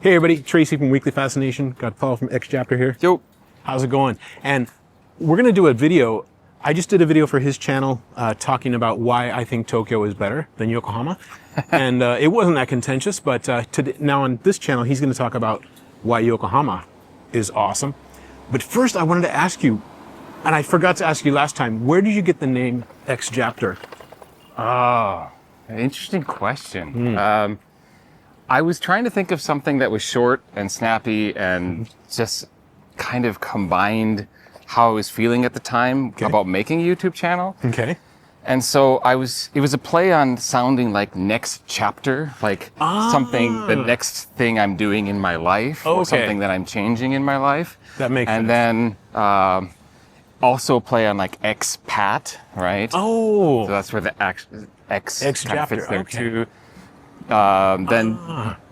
Hey everybody, Tracy from Weekly Fascination. Got Paul from X Chapter here. Yo. How's it going? And we're gonna do a video. I just did a video for his channel talking about why I think Tokyo is better than Yokohama. And it wasn't that contentious, but now on this channel, he's gonna talk about why Yokohama is awesome. But first I wanted to ask you, and I forgot to ask you last time, where did you get the name X Chapter? Oh, interesting question. I was trying to think of something that was short and snappy and just kind of combined how I was feeling at the time about making a YouTube channel. Okay. And so it was a play on sounding like next chapter, like something, the next thing I'm doing in my life, or something that I'm changing in my life. That makes sense. And then also play on like expat, right? Oh. So that's where the X kind of fits there too. Then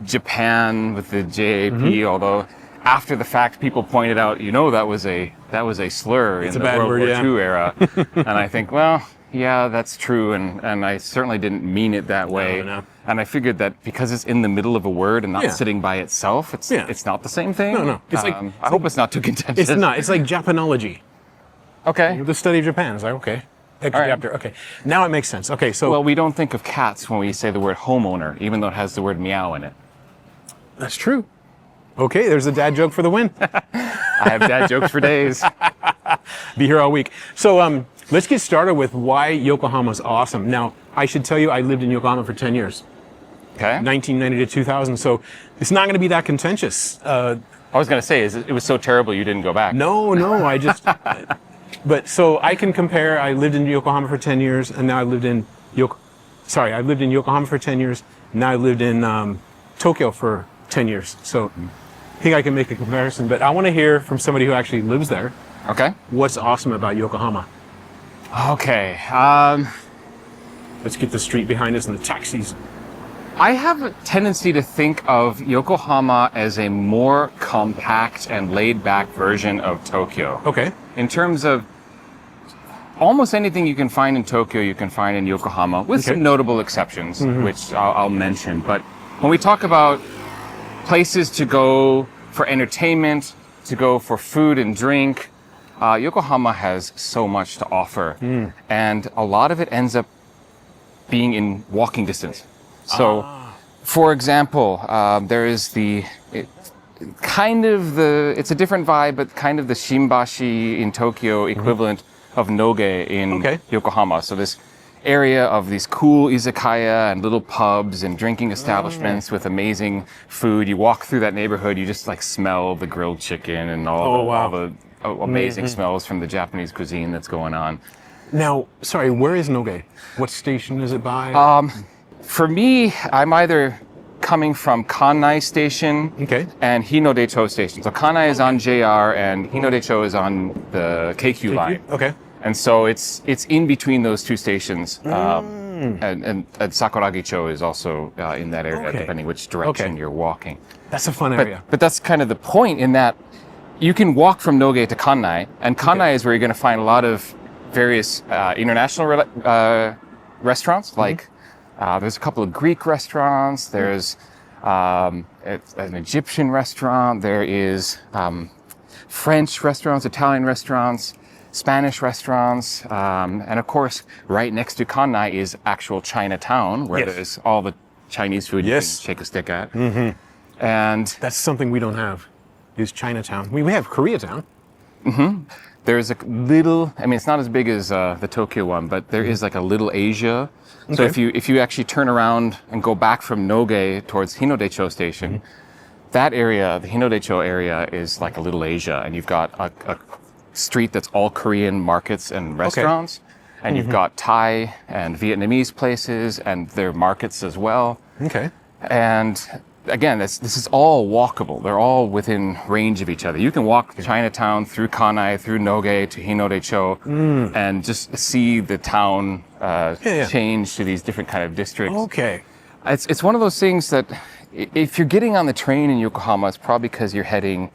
Japan with the JAP, although after the fact people pointed out, that was a slur in the World War II era. And I think, well, yeah, that's true, and I certainly didn't mean it that way. No. And I figured that because it's in the middle of a word and not sitting by itself, it's not the same thing. No. It's I hope it's not too contentious. It's not. It's like Japanology. Okay. The study of Japan. It's like, okay. Chapter. Right. Okay. Now it makes sense. Okay, so... Well, we don't think of cats when we say the word homeowner, even though it has the word meow in it. That's true. Okay, there's a dad joke for the win. I have dad jokes for days. Be here all week. So let's get started with why Yokohama's awesome. Now, I should tell you, I lived in Yokohama for 10 years. Okay. 1990 to 2000, so it's not going to be that contentious. I was going to say, it was so terrible you didn't go back. No, I just... But so I can compare. I lived in Yokohama for 10 years, and now I lived in I lived in Yokohama for 10 years. Now I lived in Tokyo for 10 years. So I think I can make a comparison. But I want to hear from somebody who actually lives there. Okay. What's awesome about Yokohama? Okay. Let's get the street behind us and the taxis. I have a tendency to think of Yokohama as a more compact and laid-back version of Tokyo. Okay. In terms of almost anything you can find in Tokyo, you can find in Yokohama, with some notable exceptions, which I'll mention. But when we talk about places to go for entertainment, to go for food and drink, Yokohama has so much to offer. And a lot of it ends up being in walking distance. So, for example, there is it's a different vibe, but kind of the Shimbashi in Tokyo equivalent of Noge in Yokohama. So this area of these cool izakaya and little pubs and drinking establishments with amazing food. You walk through that neighborhood, you just like smell the grilled chicken and all the amazing smells from the Japanese cuisine that's going on. Now, sorry, where is Noge? What station is it by? For me, I'm either coming from Kannai Station and Hinodecho Station. So Kannai is on JR and Hinodecho is on the KQ line. Okay. And so it's in between those two stations. And Sakuragicho is also in that area, depending which direction you're walking. That's a fun area. But that's kind of the point in that you can walk from Noge to Kannai, and Kannai is where you're going to find a lot of various international restaurants, like there's a couple of Greek restaurants, there's an Egyptian restaurant, there is French restaurants, Italian restaurants, Spanish restaurants, and of course, right next to Kannai is actual Chinatown, where there's all the Chinese food you can shake a stick at. And that's something we don't have, is Chinatown. We have Koreatown. There's a little, it's not as big as the Tokyo one, but there is like a little Asia. So if you actually turn around and go back from Noge towards Hinodecho Station, that area, the Hinodecho area, is like a little Asia, and you've got a street that's all Korean markets and restaurants, and you've got Thai and Vietnamese places and their markets as well. And again, this is all walkable. They're all within range of each other. You can walk Chinatown through Kannai, through Noge to Hinodecho, and just see the town change to these different kind of districts. It's one of those things that if you're getting on the train in Yokohama, it's probably because you're heading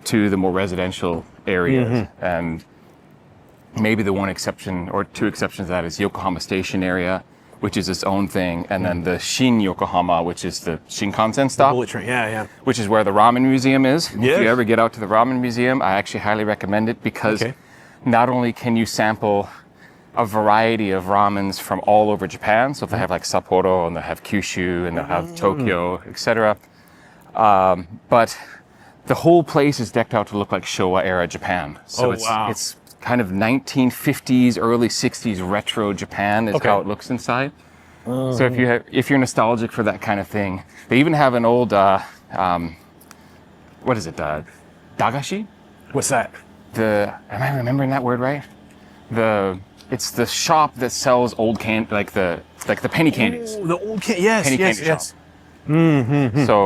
to the more residential areas. And maybe the one exception or two exceptions to that is Yokohama Station area, which is its own thing, and then the Shin Yokohama, which is the Shinkansen stop, Bullet train. Yeah, yeah. which is where the ramen museum is. Yes. If you ever get out to the ramen museum, I actually highly recommend it because Okay. not only can you sample a variety of ramens from all over Japan, so they have like Sapporo and they have Kyushu and they have Tokyo, etc. But the whole place is decked out to look like Showa era Japan. So it's kind of 1950s, early 60s retro Japan is how it looks inside. So if you're nostalgic for that kind of thing, they even have an old what is it? Dagashi? What's that? Am I remembering that word right? It's the shop that sells old like the penny candies. Oh, the old yes, Penny yes, candy yes. shop. So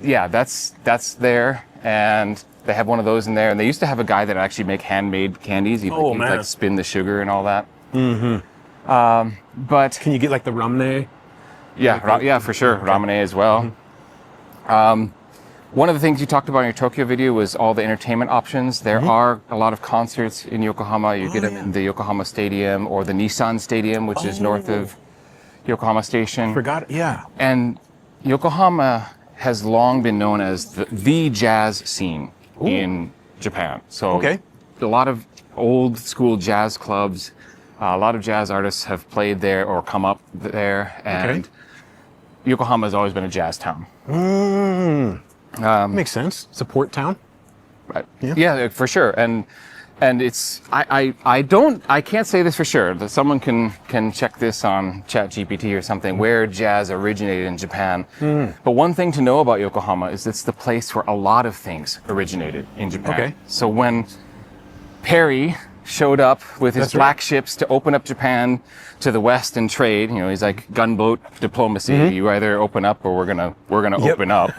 yeah, that's there, and they have one of those in there. And they used to have a guy that actually make handmade candies. He'd like spin the sugar and all that. But Can you get like the rumne? yeah, for sure, ramune as well. One of the things you talked about in your Tokyo video was all the entertainment options. There are a lot of concerts in Yokohama. You get them in the Yokohama Stadium or the Nissan Stadium, which is north of Yokohama Station. Forgot. Yeah. And Yokohama has long been known as the jazz scene in Japan. So a lot of old school jazz clubs, a lot of jazz artists have played there or come up there. And Yokohama has always been a jazz town. Makes sense. It's a port town. Right. Yeah, for sure. And it's I can't say this for sure. That someone can check this on ChatGPT or something where jazz originated in Japan. But one thing to know about Yokohama is it's the place where a lot of things originated in Japan. Okay. So when Perry showed up with his black ships to open up Japan to the West and trade, he's like gunboat diplomacy. You either open up or we're gonna open up.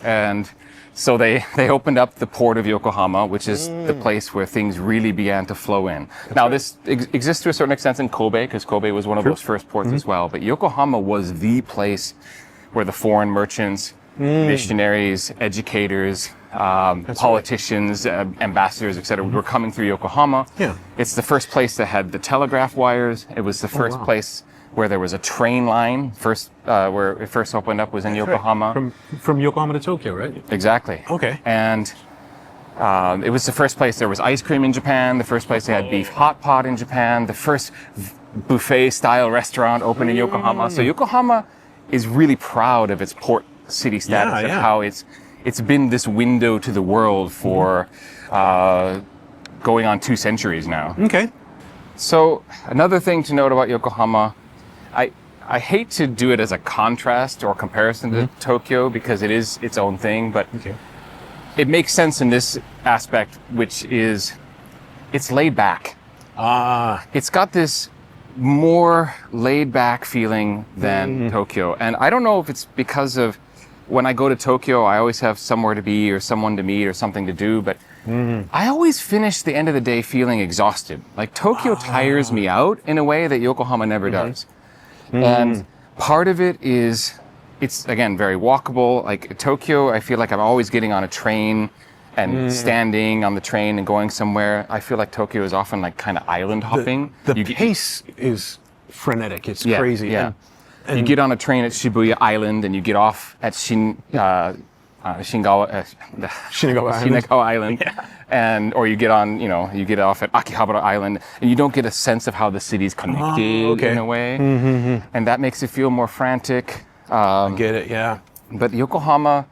And so they opened up the port of Yokohama, which is the place where things really began to flow in. Now this exists to a certain extent in Kobe, because Kobe was one of those first ports as well. But Yokohama was the place where the foreign merchants, missionaries, educators, politicians, ambassadors, etc., were coming through Yokohama. Yeah. It's the first place that had the telegraph wires. It was the first place where there was a train line. Where it first opened up was in Yokohama. Right. From Yokohama to Tokyo, right? Exactly. Okay. And it was the first place there was ice cream in Japan, the first place they had beef hot pot in Japan, the first buffet-style restaurant opened in Yokohama. So Yokohama is really proud of its port city status and how it's been this window to the world for going on 2 centuries now. Okay. So another thing to note about Yokohama, I hate to do it as a contrast or comparison to Tokyo because it is its own thing, but it makes sense in this aspect, which is it's laid back. It's got this more laid back feeling than Tokyo. And I don't know if it's because of when I go to Tokyo, I always have somewhere to be or someone to meet or something to do, but I always finish the end of the day feeling exhausted. Like Tokyo tires me out in a way that Yokohama never does. And part of it is, it's again, very walkable. Like Tokyo, I feel like I'm always getting on a train and standing on the train and going somewhere. I feel like Tokyo is often like kind of island hopping. The pace is frenetic. It's crazy. Yeah. And you get on a train at Shibuya Island and you get off at Shinagawa Island, or you get on, you get off at Akihabara Island, and you don't get a sense of how the city's connected in a way, and that makes it feel more frantic. I get it, yeah. But Yokohama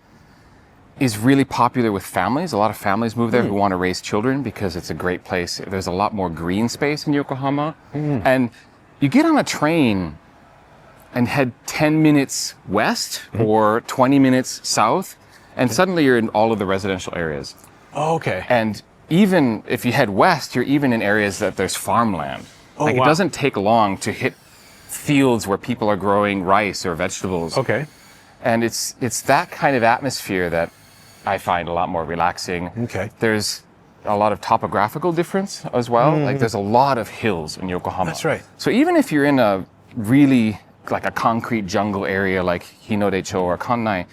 is really popular with families. A lot of families move there who want to raise children because it's a great place. There's a lot more green space in Yokohama, and you get on a train and head 10 minutes west or 20 minutes south, and suddenly you're in all of the residential areas. Oh, okay. And even if you head west, you're even in areas that there's farmland. It doesn't take long to hit fields where people are growing rice or vegetables. Okay. And it's that kind of atmosphere that I find a lot more relaxing. Okay. There's a lot of topographical difference as well. Like there's a lot of hills in Yokohama. That's right. So even if you're in a really like a concrete jungle area like Hinode-cho or Kannai,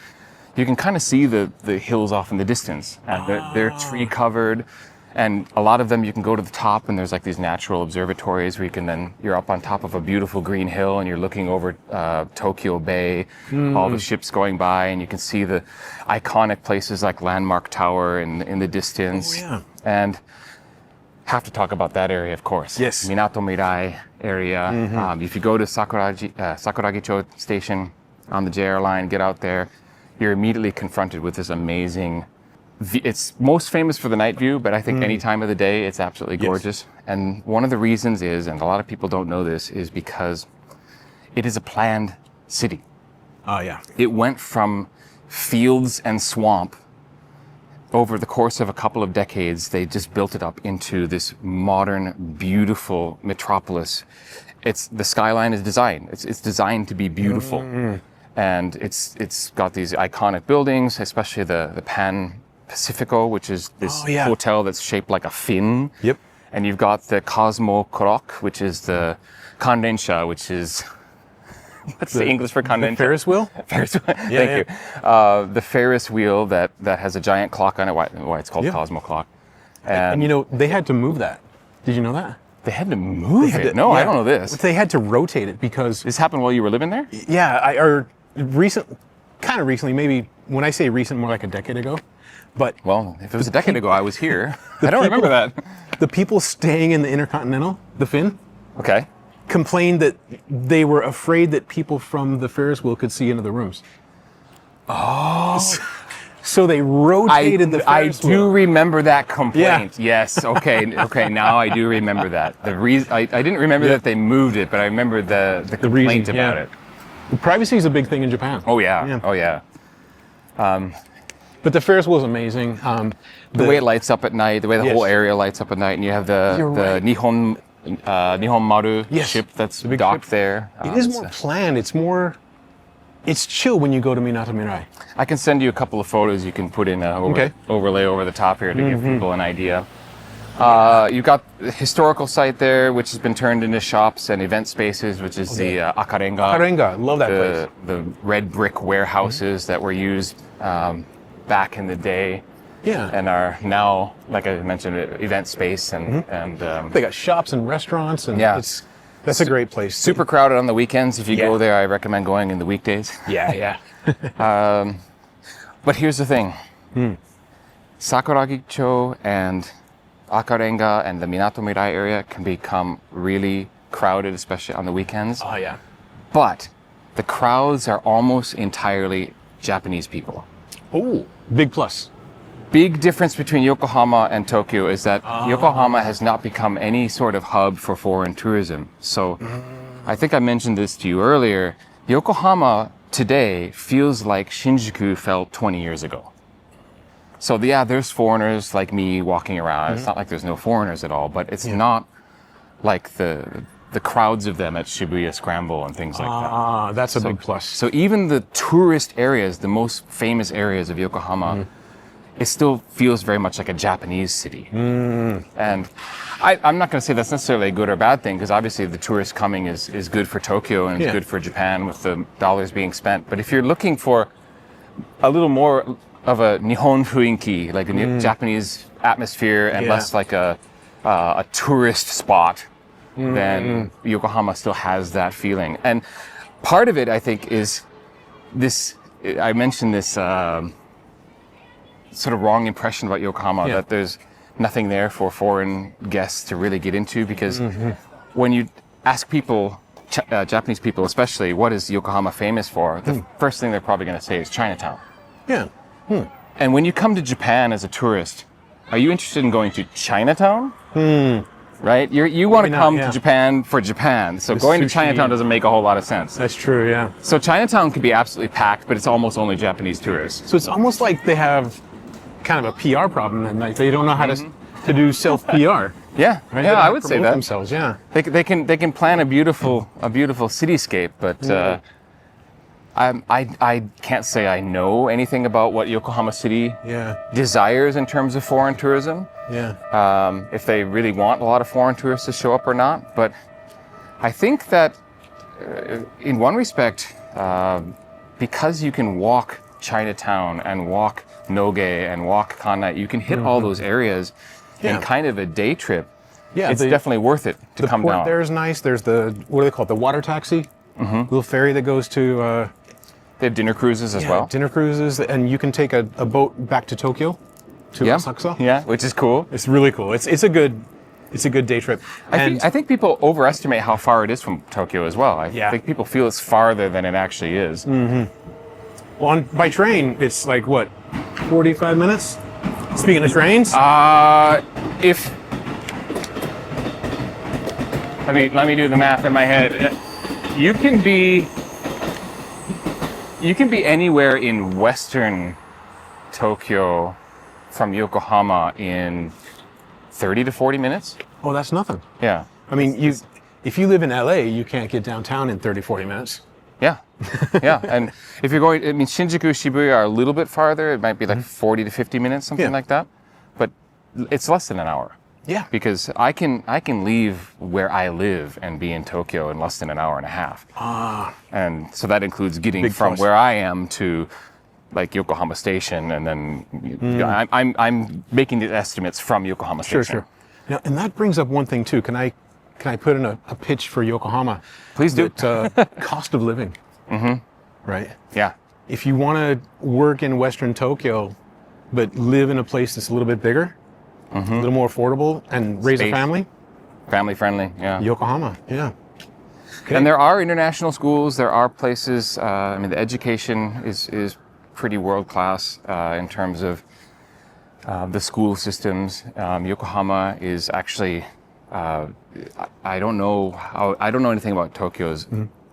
you can kind of see the hills off in the distance. And they're tree covered. And a lot of them, you can go to the top and there's like these natural observatories where you're up on top of a beautiful green hill and you're looking over Tokyo Bay, all the ships going by, and you can see the iconic places like Landmark Tower in the distance. Oh, yeah. And have to talk about that area, of course. Yes. Minato Mirai area. If you go to Sakuragicho station on the JR line, get out there, you're immediately confronted with this amazing. It's most famous for the night view, but I think any time of the day, it's absolutely gorgeous. And one of the reasons is, and a lot of people don't know this, is because it is a planned city. Oh, yeah. It went from fields and swamp. Over the course of a couple of decades, they just built it up into this modern, beautiful metropolis. The skyline is designed. It's designed to be beautiful. And it's got these iconic buildings, especially the Pan Pacifico, which is this hotel that's shaped like a fin. Yep. And you've got the Cosmo Krok, which is the Kandensha, which is what's the English for Kandensha? Ferris wheel? Ferris wheel. Thank you. The Ferris wheel that has a giant clock on it. Why it's called Cosmo Clock. And you know, they had to move that. Did you know that? They had to move it? No, I don't know this. They had to rotate it because... This happened while you were living there? Yeah, kind of recently, maybe when I say recent, more like a decade ago. But well, if it was a decade ago, I was here. I don't remember that. The people staying in the Intercontinental, the Finn, Okay. complained that they were afraid that people from the Ferris wheel could see into the rooms. Oh. So they rotated the I Ferris wheel. do remember that complaint. Yeah. Yes. Okay. Now I do remember that. The reason I didn't remember that they moved it, but I remember the complaint reason, about it. Privacy is a big thing in Japan. Oh yeah. Oh yeah. But the Ferris wheel is amazing. The way it lights up at night, the way the whole area lights up at night, and you have the right. Nihon Maru ship that's docked ship. there. It is more planned. It's chill when you go to Minato Mirai. I can send you a couple of photos you can put in overlay over the top here to give people an idea. You've got the historical site there, which has been turned into shops and event spaces, which is the Akarenga. Akarenga, love that place. The red brick warehouses that were used back in the day. Yeah. And are now, like I mentioned, event space and They got shops and restaurants, and that's a great place. Super crowded on the weekends. If you go there, I recommend going in the weekdays. Yeah. But here's the thing. Sakuragicho and Akarenga and the Minato Mirai area can become really crowded, especially on the weekends. Oh, yeah. But the crowds are almost entirely Japanese people. Oh, big plus. Big difference between Yokohama and Tokyo is that Yokohama has not become any sort of hub for foreign tourism. So I think I mentioned this to you earlier. Yokohama today feels like Shinjuku felt 20 years ago. So there's foreigners like me walking around. It's not like there's no foreigners at all, but it's not like the crowds of them at Shibuya Scramble and things like that. That's a big plus. So even the tourist areas, the most famous areas of Yokohama, it still feels very much like a Japanese city. And I'm not going to say that's necessarily a good or bad thing, because obviously the tourists coming is good for Tokyo and it's good for Japan with the dollars being spent. But if you're looking for a little more of a Nihon fuinki, like a Japanese atmosphere, and less like a tourist spot, then Yokohama still has that feeling. And part of it, I think, is this, I mentioned this sort of wrong impression about Yokohama, that there's nothing there for foreign guests to really get into, because when you ask people, Japanese people especially, what is Yokohama famous for, the first thing they're probably going to say is Chinatown. Yeah. And when you come to Japan as a tourist, are you interested in going to Chinatown? Right? You want to come to Japan for Japan, so going to Chinatown doesn't make a whole lot of sense. That's true, yeah. So Chinatown can be absolutely packed, but it's almost only Japanese tourists. So it's almost like they have kind of a PR problem, and like they don't know how to do self PR. Yeah, Right? yeah, I would say that. Themselves, yeah. They can plan a beautiful cityscape, but I can't say I know anything about what Yokohama City desires in terms of foreign tourism. Yeah. If they really want a lot of foreign tourists to show up or not, but I think that in one respect, because you can walk Chinatown and walk Noge and walk Kanai, you can hit all those areas. and kind of a day trip, Yeah, it's definitely worth it to come port down. there is nice. There's the, what do they call it? The water taxi, little ferry that goes to They have dinner cruises as well. dinner cruises, and you can take a boat back to Tokyo, to Asakusa. Yeah, which is cool. It's really cool. It's a good day trip. And I think people overestimate how far it is from Tokyo as well. I Yeah. think people feel it's farther than it actually is. by train, it's like what, 45 minutes? Speaking of trains, If let me do the math in my head. You can be anywhere in Western Tokyo from Yokohama in 30 to 40 minutes. oh, that's nothing. Yeah. I mean, if you live in LA, you can't get downtown in 30, 40 minutes. Yeah. Yeah. And if you're going, I mean, Shinjuku, Shibuya are a little bit farther. It might be like 40 to 50 minutes, something like that. But it's less than an hour. Yeah. Because I can leave where I live and be in Tokyo in less than an hour and a half. And so that includes getting Big from plus. where I am to like Yokohama Station, and then I'm making the estimates from Yokohama Station. Sure. Now, and that brings up one thing too. Can I put in a pitch for Yokohama? Please do. Cost of living. Right. Yeah. If you want to work in Western Tokyo, but live in a place that's a little bit bigger, a little more affordable, and raise a Space. family, Family friendly. Yeah. Yokohama. Yeah. Okay. And there are international schools. There are places. I mean, the education is pretty world class in terms of the school systems. Yokohama is actually. I don't know anything about Tokyo's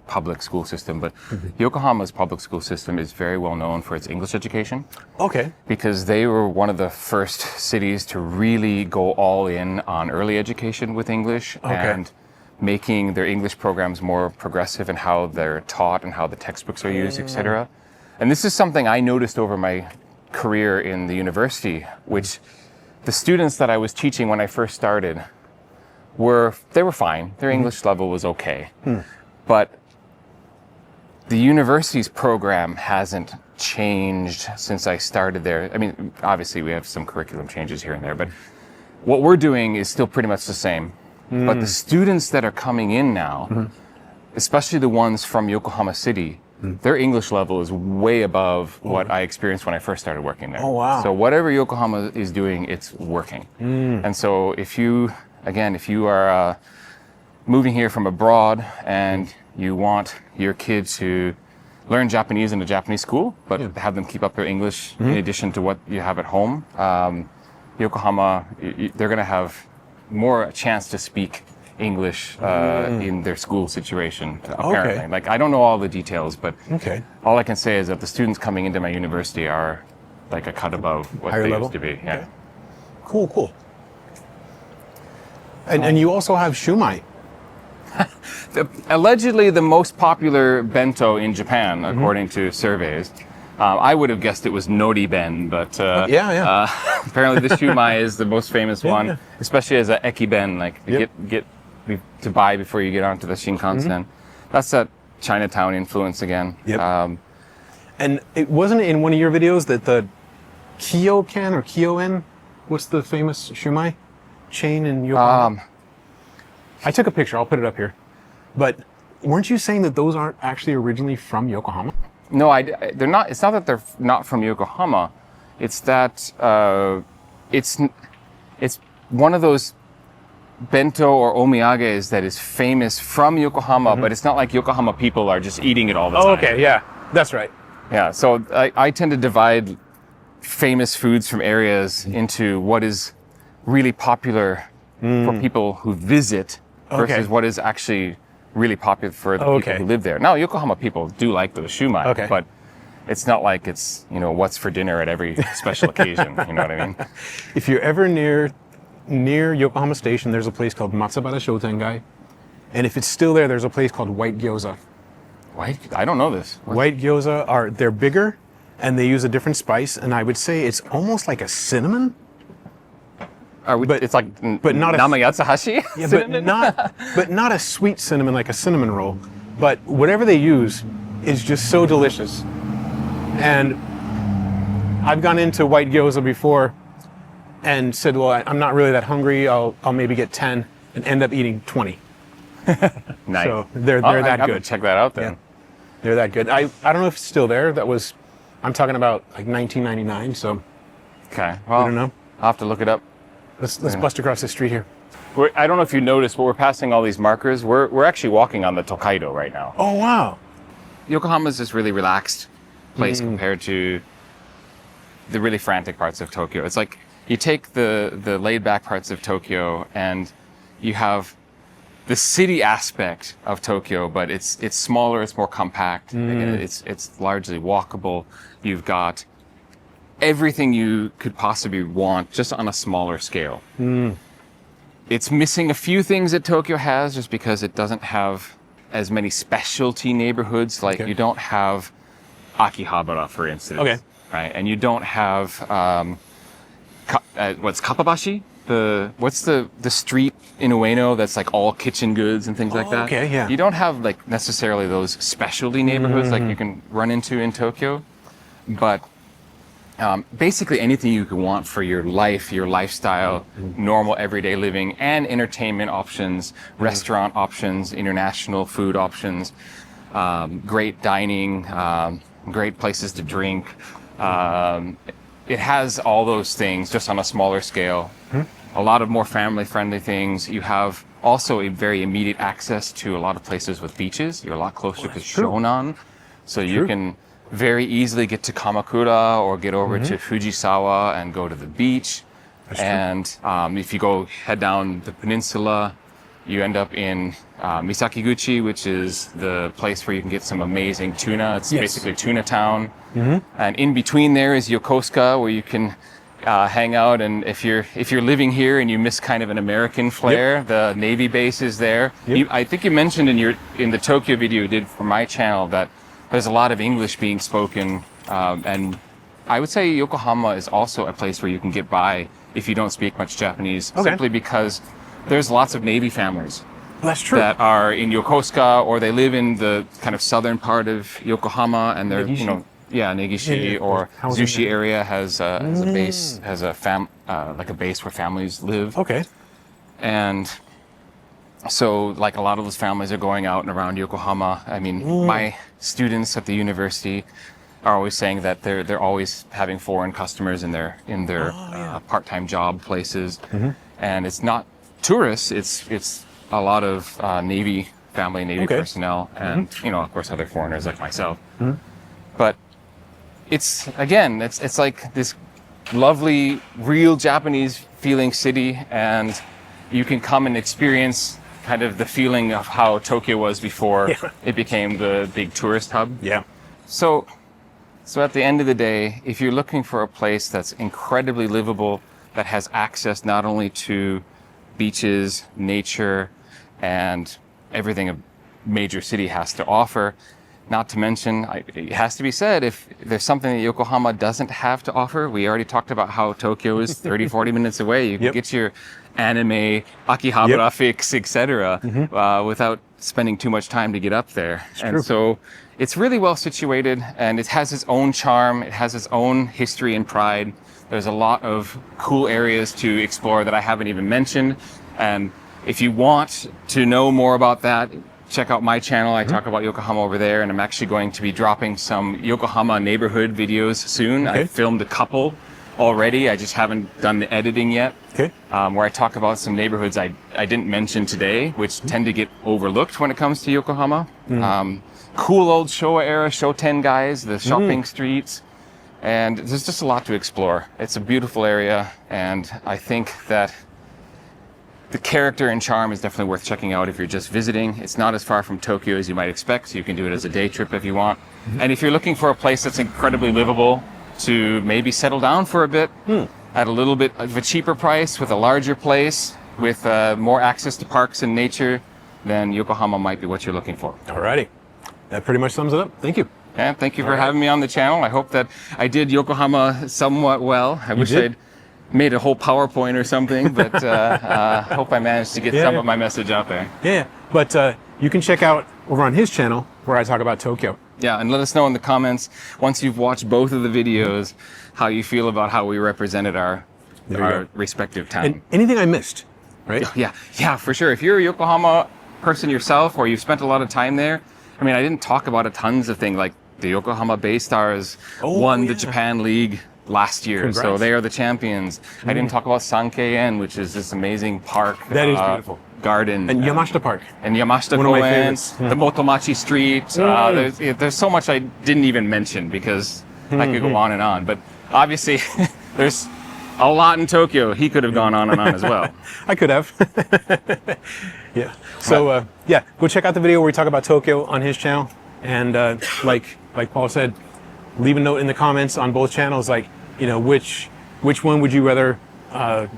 public school system, but Yokohama's public school system is very well known for its English education. Okay. Because they were one of the first cities to really go all in on early education with English and making their English programs more progressive in how they're taught and how the textbooks are used, etc. And this is something I noticed over my career in the university, which the students that I was teaching when I first started were fine. Their English level was okay. But the university's program hasn't changed since I started there. I mean, obviously we have some curriculum changes here and there, but what we're doing is still pretty much the same. But the students that are coming in now, especially the ones from Yokohama City, their English level is way above what I experienced when I first started working there. Oh, wow. So whatever Yokohama is doing, it's working. And so if you are moving here from abroad and you want your kids to learn Japanese in a Japanese school, but have them keep up their English in addition to what you have at home, Yokohama, they're going to have more chance to speak English in their school situation, apparently. Okay. Like, I don't know all the details, but Okay. all I can say is that the students coming into my university are like a cut above what Higher they level? used to be. Yeah. Okay. Cool. And you also have shumai. Allegedly the most popular bento in Japan, according to surveys. I would have guessed it was nori ben, but apparently the shumai is the most famous one, especially as a ekiben, like get to buy before you get onto the Shinkansen. That's that Chinatown influence again. Yep. And it wasn't in one of your videos that the Kyoken or Kyoen, what's the famous shumai chain in Yokohama? I took a picture. I'll put it up here. But weren't you saying that those aren't actually originally from Yokohama? No, they're not. It's not that they're not from Yokohama. It's that it's one of those bento or omiyages that is famous from Yokohama, but it's not like Yokohama people are just eating it all the time. Oh, okay. Yeah, that's right. Yeah, so I tend to divide famous foods from areas into what is really popular for people who visit versus what is actually really popular for the people who live there. Now, Yokohama people do like the shumai, but it's not like it's, what's for dinner at every special occasion, you know what I mean? If you're ever near Yokohama Station, there's a place called Matsubara Shotengai. And if it's still there, there's a place called White Gyoza. White? I don't know this. White gyoza they're bigger and they use a different spice, and I would say it's almost like a cinnamon. It's like but not a namayatsuhashi? Yeah, but not a sweet cinnamon like a cinnamon roll. But whatever they use is just so delicious. And I've gone into white gyoza before, and said, well, I'm not really that hungry. I'll maybe get 10 and end up eating 20. Nice. So they're I that have to good. check that out then. Yeah. They're that good. I don't know if it's still there. I'm talking about like 1999. So Okay. Well, I don't know. I'll have to look it up. Let's bust across the street here. I don't know if you noticed, but we're passing all these markers. We're actually walking on the Tokaido right now. Oh, wow. Yokohama is this really relaxed place compared to the really frantic parts of Tokyo. It's like you take the laid back parts of Tokyo and you have the city aspect of Tokyo, but it's smaller, it's more compact, it's largely walkable. You've got everything you could possibly want just on a smaller scale. It's missing a few things that Tokyo has just because it doesn't have as many specialty neighborhoods. Like you don't have Akihabara, for instance. Okay. Right, and you don't have what's Kappabashi? What's the street in Ueno that's like all kitchen goods and things like that? Okay, yeah. You don't have like necessarily those specialty neighborhoods like you can run into in Tokyo, but basically anything you could want for your life, your lifestyle, normal everyday living, and entertainment options, restaurant options, international food options, great dining, great places to drink. It has all those things just on a smaller scale. A lot of more family-friendly things. You have also a very immediate access to a lot of places with beaches. You're a lot closer to Shonan, so you can very easily get to Kamakura or get over to Fujisawa and go to the beach. And if you go head down the peninsula, you end up in Misakiguchi, which is the place where you can get some amazing tuna. It's basically tuna town. And in between there is Yokosuka, where you can hang out. And if you're living here and you miss kind of an American flair, the Navy base is there. I think you mentioned in the Tokyo video you did for my channel that there's a lot of English being spoken, and I would say Yokohama is also a place where you can get by if you don't speak much Japanese, simply because there's lots of Navy families. That's true. That are in Yokosuka, or they live in the kind of southern part of Yokohama, and they're Negishi? Negishi or Housing Zushi there. area has a base, has a like a base where families live. Okay. And so, like, a lot of those families are going out and around Yokohama. I mean, my students at the university are always saying that they're always having foreign customers in their part-time job places, and it's not tourists. It's a lot of Navy personnel, and of course, other foreigners like myself. But it's like this lovely, real Japanese feeling city, and you can come and experience kind of the feeling of how Tokyo was before it became the big tourist hub. Yeah. So at the end of the day, if you're looking for a place that's incredibly livable, that has access not only to beaches, nature, and everything a major city has to offer, not to mention, it has to be said, if there's something that Yokohama doesn't have to offer, we already talked about how Tokyo is 30, 40 minutes away. You can get your anime, Akihabara fix, etc., without spending too much time to get up there. And so it's really well situated, and it has its own charm. It has its own history and pride. There's a lot of cool areas to explore that I haven't even mentioned. And if you want to know more about that, check out my channel. I talk about Yokohama over there, and I'm actually going to be dropping some Yokohama neighborhood videos soon. I filmed a couple already. I just haven't done the editing yet. Where I talk about some neighborhoods I didn't mention today, which tend to get overlooked when it comes to Yokohama. Cool old Showa era Shoten guys, the shopping streets, and there's just a lot to explore. It's a beautiful area, and I think that the character and charm is definitely worth checking out if you're just visiting. It's not as far from Tokyo as you might expect, so you can do it as a day trip if you want. And if you're looking for a place that's incredibly livable to maybe settle down for a bit at a little bit of a cheaper price with a larger place with more access to parks and nature, then Yokohama might be what you're looking for. Alrighty. That pretty much sums it up. Thank you. Yeah, thank you for having me on the channel. I hope that I did Yokohama somewhat well. I wish I'd made a whole PowerPoint or something, but hope I managed to get some of my message out there. Yeah, but you can check out over on his channel where I talk about Tokyo. Yeah, and let us know in the comments, once you've watched both of the videos, how you feel about how we represented our There you our go. respective town. And anything I missed, right? Yeah, for sure. If you're a Yokohama person yourself, or you've spent a lot of time there, I mean, I didn't talk about a tons of things, like the Yokohama Bay Stars won the Japan League last year, Congrats. so they are the champions. I didn't talk about Sankeien, which is this amazing park. That is beautiful. Garden. And Yamashita Park. And Yamashita One of my Koen, favorites. Yeah. the Motomachi Street. There's so much I didn't even mention because I could go on and on. But obviously, there's a lot in Tokyo. He could have gone on and on as well. I could have. Yeah. So yeah, go check out the video where we talk about Tokyo on his channel. And like Paul said, leave a note in the comments on both channels. Like, you know, which one would you rather? Not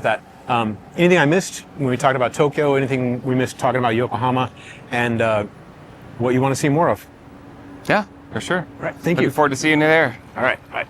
that. Anything I missed when we talked about Tokyo? Anything we missed talking about Yokohama? And what you want to see more of? Yeah, for sure. All right. Thank you. Looking forward to seeing you there. All right. Bye.